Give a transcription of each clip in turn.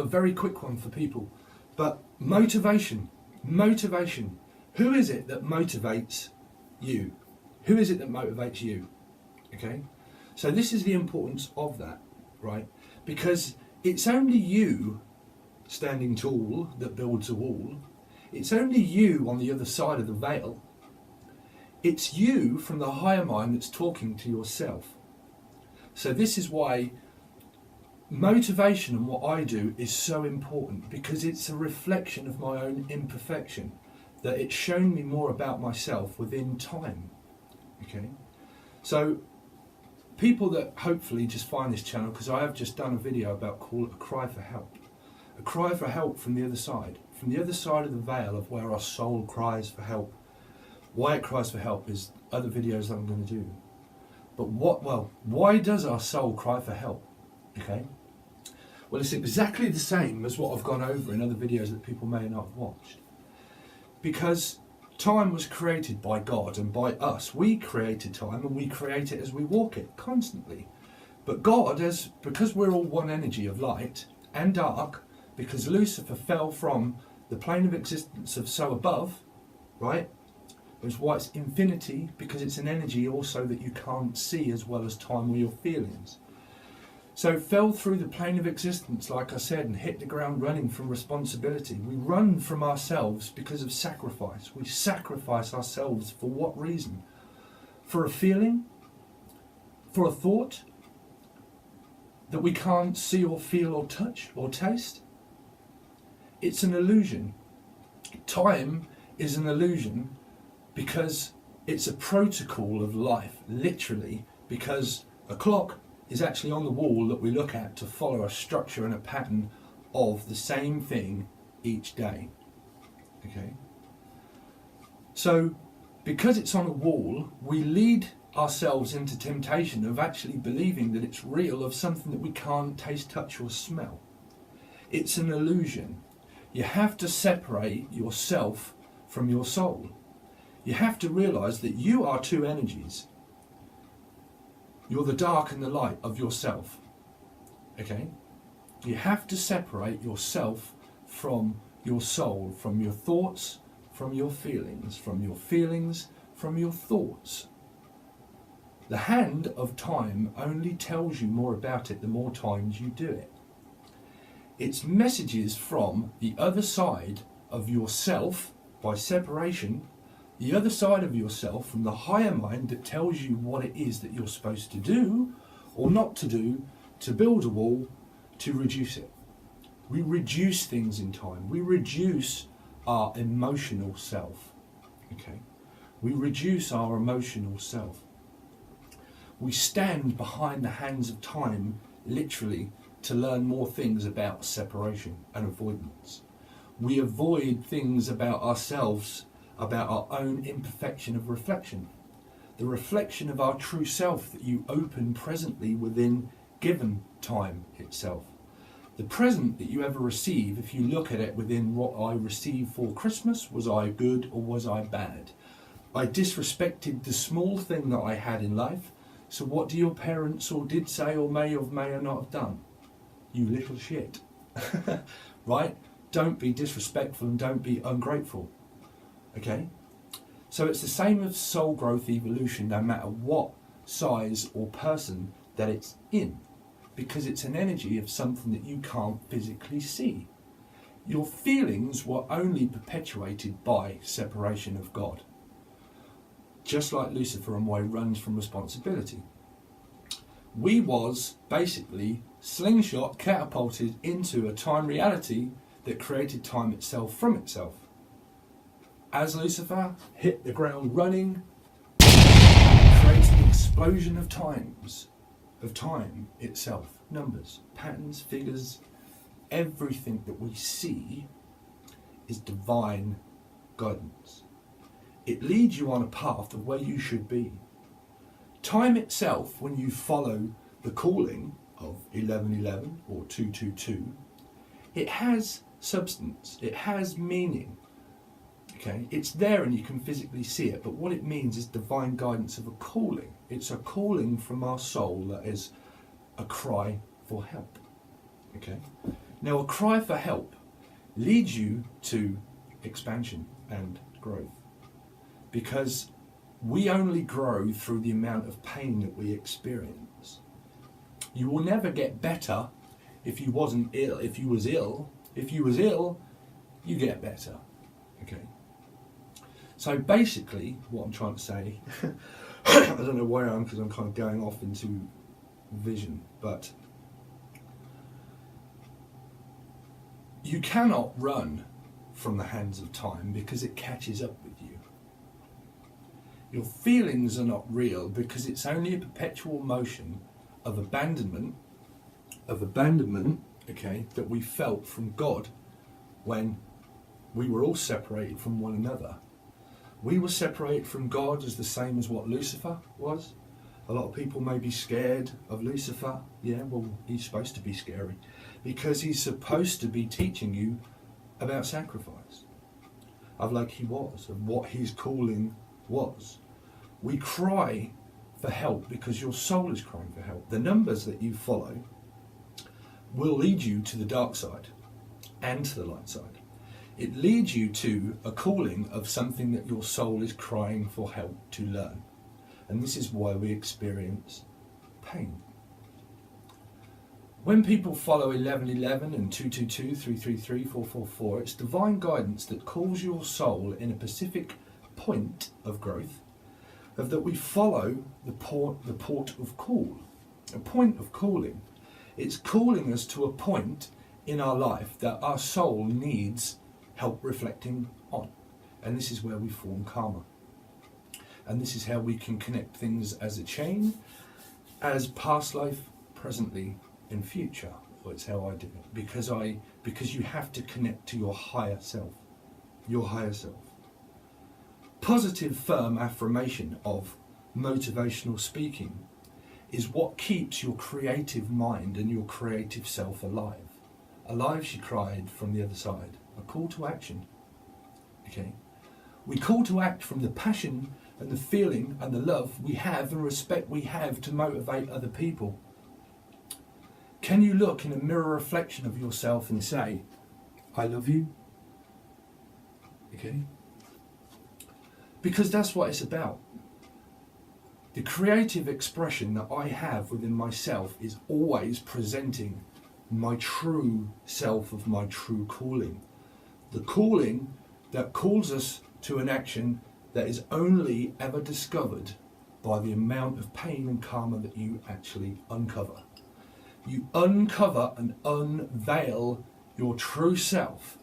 a very quick one for people. But motivation. Who is it that motivates you? Who is it that motivates you? Okay? So this is the importance of that, right? Because it's only you standing tall that builds a wall. It's only you on the other side of the veil. It's you from the higher mind that's talking to yourself. So this is why motivation and what I do is so important, because it's a reflection of my own imperfection, that it's shown me more about myself within time. Okay, so people that hopefully just find this channel, because I have just done a video about call it a cry for help. A cry for help from the other side of the veil of where our soul cries for help. Why it cries for help is other videos that I'm going to do. But why does our soul cry for help? Okay. Well, it's exactly the same as what I've gone over in other videos that people may not have watched. Because time was created by God and by us. We created time and we create it as we walk it constantly. But God, because we're all one energy of light and dark, because Lucifer fell from the plane of existence of so above, right? It's why it's infinity, because it's an energy also that you can't see as well as time or your feelings. So fell through the plane of existence, like I said, and hit the ground running from responsibility. We run from ourselves because of sacrifice. We sacrifice ourselves for what reason? For a feeling? For a thought? That we can't see or feel or touch or taste? It's an illusion. Time is an illusion because it's a protocol of life, literally, because a clock is actually on the wall that we look at to follow a structure and a pattern of the same thing each day. Okay? So, because it's on a wall, we lead ourselves into temptation of actually believing that it's real, of something that we can't taste, touch or smell. It's an illusion. You have to separate yourself from your soul. You have to realize that you are two energies. You're the dark and the light of yourself. Okay? You have to separate yourself from your soul, from your thoughts, from your feelings, from your thoughts. The hand of time only tells you more about it the more times you do it. It's messages from the other side of yourself by separation, the other side of yourself from the higher mind that tells you what it is that you're supposed to do or not to do to build a wall, to reduce it. We reduce things in time. We reduce our emotional self. Okay? We reduce our emotional self. We stand behind the hands of time, literally, to learn more things about separation and avoidance. We avoid things about ourselves, about our own imperfection of reflection. The reflection of our true self that you open presently within given time itself. The present that you ever receive, if you look at it within what I received for Christmas, was I good or was I bad? I disrespected the small thing that I had in life, so what do your parents or did say or may not have done? You little shit. Right? Don't be disrespectful and don't be ungrateful. Okay? So it's the same as soul growth evolution, no matter what size or person that it's in, because it's an energy of something that you can't physically see. Your feelings were only perpetuated by separation of God. Just like Lucifer and why he runs from responsibility. We was basically slingshot, catapulted into a time reality that created time itself from itself. As Lucifer hit the ground running, creates an explosion of times, of time itself. Numbers, patterns, figures, everything that we see is divine guidance. It leads you on a path of where you should be. Time itself, when you follow the calling of 1111 or 222, it has substance, it has meaning. Okay, it's there and you can physically see it, but what it means is divine guidance of a calling. It's a calling from our soul that is a cry for help. Okay, Now, a cry for help leads you to expansion and growth, because we only grow through the amount of pain that we experience. You will never get better if you wasn't ill. If you was ill, you get better. Okay. So basically, what I'm trying to say, I don't know where I am because I'm kind of going off into vision, but you cannot run from the hands of time because it catches up with you. Your feelings are not real because it's only a perpetual motion of abandonment, okay, that we felt from God when we were all separated from one another. We were separated from God as the same as what Lucifer was. A lot of people may be scared of Lucifer. Yeah, well, he's supposed to be scary because he's supposed to be teaching you about sacrifice, of like he was, of what his calling was. We cry for help because your soul is crying for help. The numbers that you follow will lead you to the dark side and to the light side. It leads you to a calling of something that your soul is crying for help to learn. And this is why we experience pain. When people follow 1111 and 222, 333, 444, it's divine guidance that calls your soul in a specific point of growth, of that we follow the port of call, a point of calling. It's calling us to a point in our life that our soul needs help reflecting on. And this is where we form karma. And this is how we can connect things as a chain, as past life, presently, and future. Well, it's how I do it. Because you have to connect to your higher self. Your higher self. Positive, firm affirmation of motivational speaking is what keeps your creative mind and your creative self alive. Alive, she cried from the other side. A call to action. Okay? We call to act from the passion and the feeling and the love we have and respect we have to motivate other people. Can you look in a mirror reflection of yourself and say, I love you? Okay? Because that's what it's about. The creative expression that I have within myself is always presenting my true self of my true calling. The calling that calls us to an action that is only ever discovered by the amount of pain and karma that you actually uncover. You uncover and unveil your true self.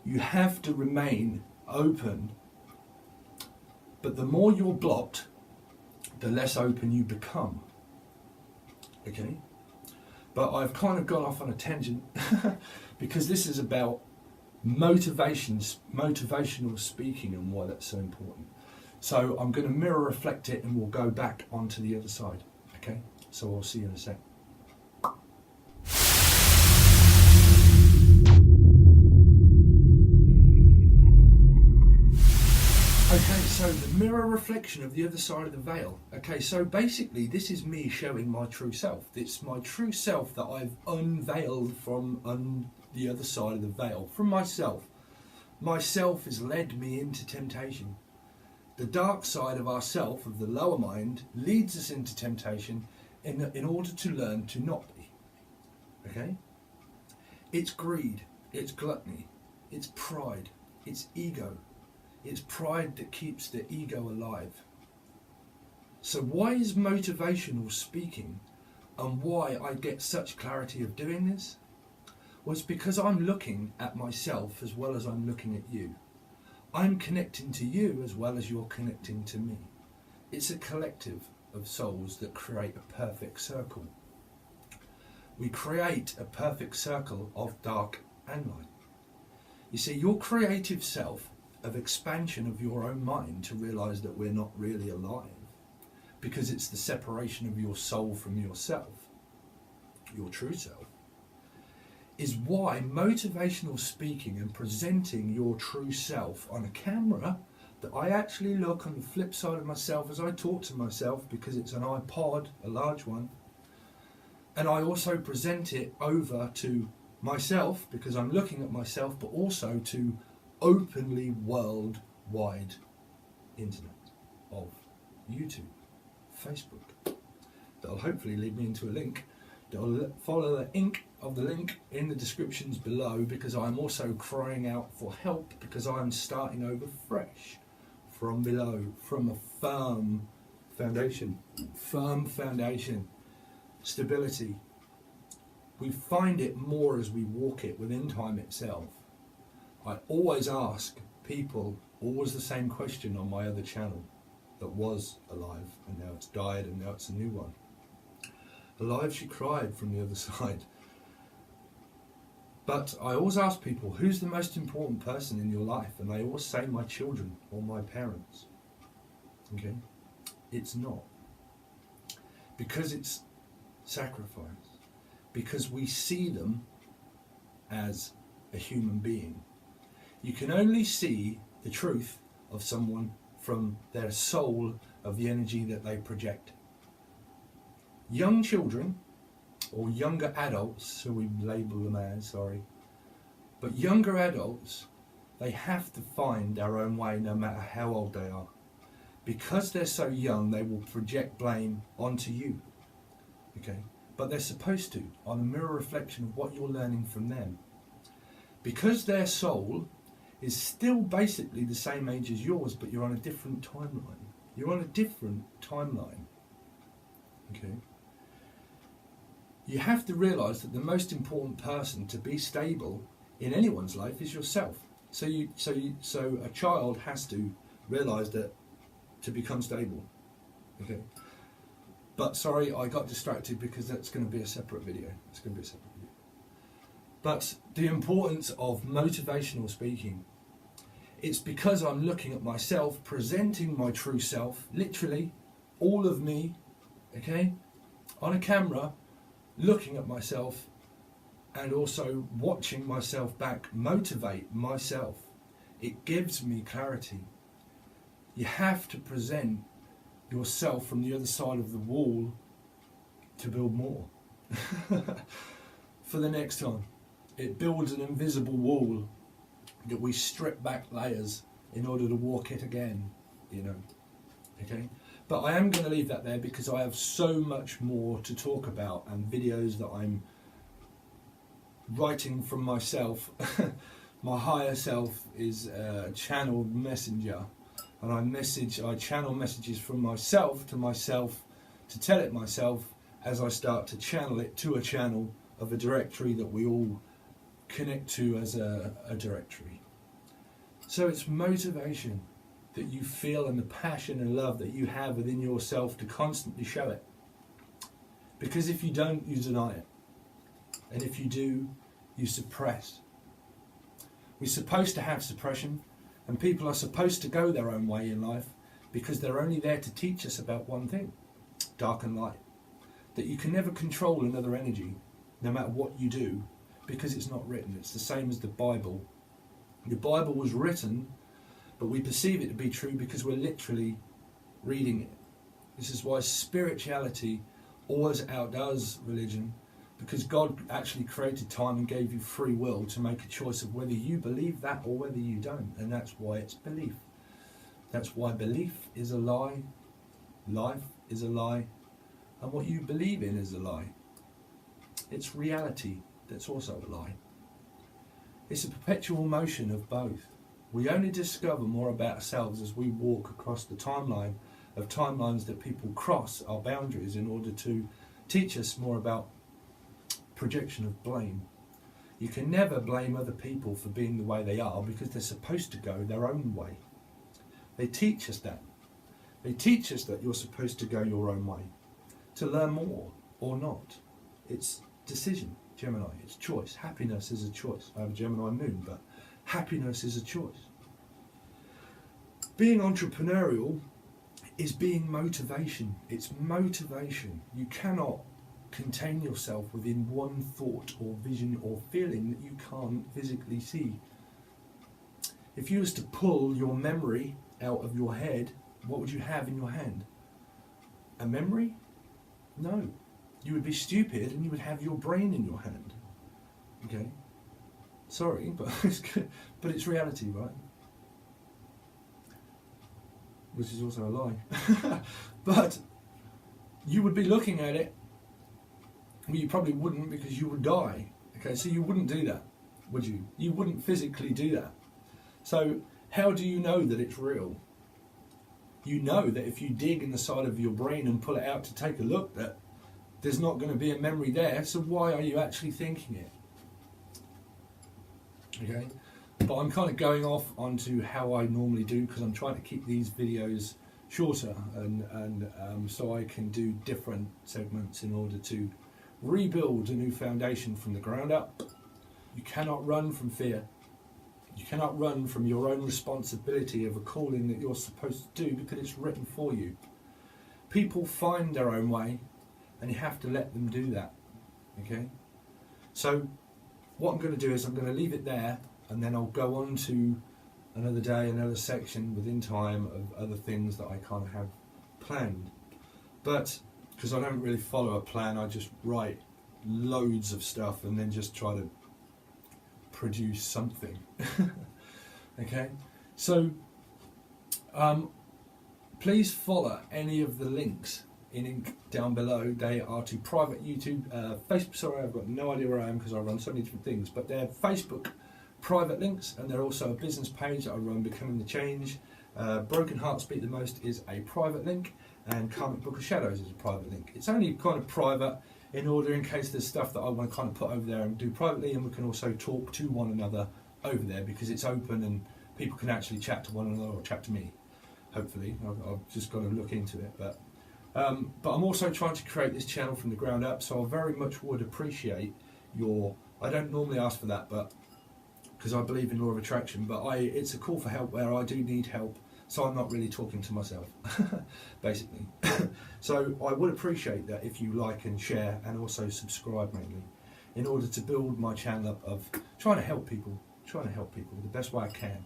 You have to remain open, but the more you're blocked, the less open you become. Okay? But I've kind of gone off on a tangent because this is about motivational speaking and why that's so important. So I'm going to mirror reflect it and we'll go back onto the other side. Okay? So I'll see you in a sec. Okay, so the mirror reflection of the other side of the veil. Okay, so basically this is me showing my true self. It's my true self that I've unveiled from the other side of the veil, from myself. Myself has led me into temptation. The dark side of ourself, of the lower mind, leads us into temptation in order to learn to not be. Okay? It's greed, it's gluttony, it's pride, it's ego. It's pride that keeps the ego alive. So why is motivational speaking and why I get such clarity of doing this? Well, it's because I'm looking at myself as well as I'm looking at you. I'm connecting to you as well as you're connecting to me. It's a collective of souls that create a perfect circle. We create a perfect circle of dark and light. You see, your creative self of expansion of your own mind to realise that we're not really alive, because it's the separation of your soul from yourself, your true self, is why motivational speaking and presenting your true self on a camera that I actually look on the flip side of myself as I talk to myself, because it's an iPod, a large one, and I also present it over to myself, because I'm looking at myself, but also to openly worldwide internet of YouTube, Facebook. That'll hopefully lead me into a link. That'll follow the link in the descriptions below, because I'm also crying out for help, because I'm starting over fresh from below, from a firm foundation, stability. We find it more as we walk it within time itself. I always ask people always the same question on my other channel that was alive, and now it's died, and now it's a new one. Alive, she cried from the other side. But I always ask people, who's the most important person in your life? And they always say my children or my parents. Okay? It's not. Because it's sacrifice. Because we see them as a human being. You can only see the truth of someone from their soul, of the energy that they project. Young children, or younger adults, so we label them as, but younger adults, they have to find their own way no matter how old they are. Because they're so young, they will project blame onto you. Okay? But they're supposed to, on a mirror reflection of what you're learning from them. Because their soul is still basically the same age as yours, but you're on a different timeline. You're on a different timeline. Okay? You have to realise that the most important person to be stable in anyone's life is yourself. So a child has to realise that to become stable. Okay. But sorry, I got distracted, because that's going to be a separate video. But the importance of motivational speaking. It's because I'm looking at myself, presenting my true self, literally all of me, okay, on a camera, looking at myself, and also watching myself back motivate myself. It gives me clarity. You have to present yourself from the other side of the wall to build more. For the next time. It builds an invisible wall that we strip back layers in order to walk it again, you know. Okay? But I am going to leave that there, because I have so much more to talk about, and videos that I'm writing from myself. My higher self is a channeled messenger, and I channel messages from myself to tell it myself, as I start to channel it to a channel of a directory that we all connect to as a directory. So it's motivation that you feel, and the passion and love that you have within yourself to constantly show it. Because if you don't, you deny it. And if you do, you suppress. We're supposed to have suppression, and people are supposed to go their own way in life, because they're only there to teach us about one thing, dark and light. That you can never control another energy, no matter what you do, because it's not written. It's the same as the Bible. The Bible was written, but we perceive it to be true because we're literally reading it. This is why spirituality always outdoes religion, because God actually created time and gave you free will to make a choice of whether you believe that or whether you don't. And that's why it's belief. That's why belief is a lie, life is a lie, and what you believe in is a lie. It's reality that's also a lie. It's a perpetual motion of both. We only discover more about ourselves as we walk across the timeline of timelines that people cross our boundaries in order to teach us more about projection of blame. You can never blame other people for being the way they are, because they're supposed to go their own way. They teach us that. They teach us that you're supposed to go your own way, to learn more or not. It's decision, Gemini, it's choice. Happiness is a choice. I have a Gemini Moon, but happiness is a choice. Being entrepreneurial is being motivation. It's motivation. You cannot contain yourself within one thought or vision or feeling that you can't physically see. If you was to pull your memory out of your head, what would you have in your hand? A memory? No. You would be stupid and you would have your brain in your hand. Okay? Sorry, but it's reality, right? Which is also a lie. But you would be looking at it, well, you probably wouldn't, because you would die. Okay, so you wouldn't do that, would you? You wouldn't physically do that. So how do you know that it's real? You know that if you dig in the side of your brain and pull it out to take a look, that there's not going to be a memory there, so why are you actually thinking it? Okay, but I'm kind of going off onto how I normally do, because I'm trying to keep these videos shorter, and so I can do different segments in order to rebuild a new foundation from the ground up. You cannot run from fear. You cannot run from your own responsibility of a calling that you're supposed to do, because it's written for you. People find their own way, and you have to let them do that. Okay? So what I'm going to do is I'm going to leave it there, and then I'll go on to another day, another section within time of other things that I kind of have planned. But because I don't really follow a plan, I just write loads of stuff and then just try to produce something. Okay, so please follow any of the links in ink down below. They are to private YouTube, Facebook. Sorry, I've got no idea where I am because I run so many different things, but they're Facebook private links, and they're also a business page that I run, Becoming the Change. Broken Hearts Beat the Most is a private link, and Karmic Book of Shadows is a private link. It's only kind of private in order in case there's stuff that I want to kind of put over there and do privately, and we can also talk to one another over there, because it's open and people can actually chat to one another or chat to me, hopefully. I've just got to look into it, but I'm also trying to create this channel from the ground up, so I very much would appreciate your, I don't normally ask for that, but because I believe in law of attraction, but it's a call for help where I do need help, so I'm not really talking to myself, basically. So I would appreciate that if you like and share, and also subscribe mainly, in order to build my channel up of trying to help people the best way I can.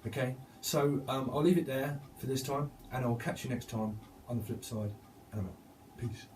Okay, so I'll leave it there for this time, and I'll catch you next time on the flip side, and I'm out. Peace.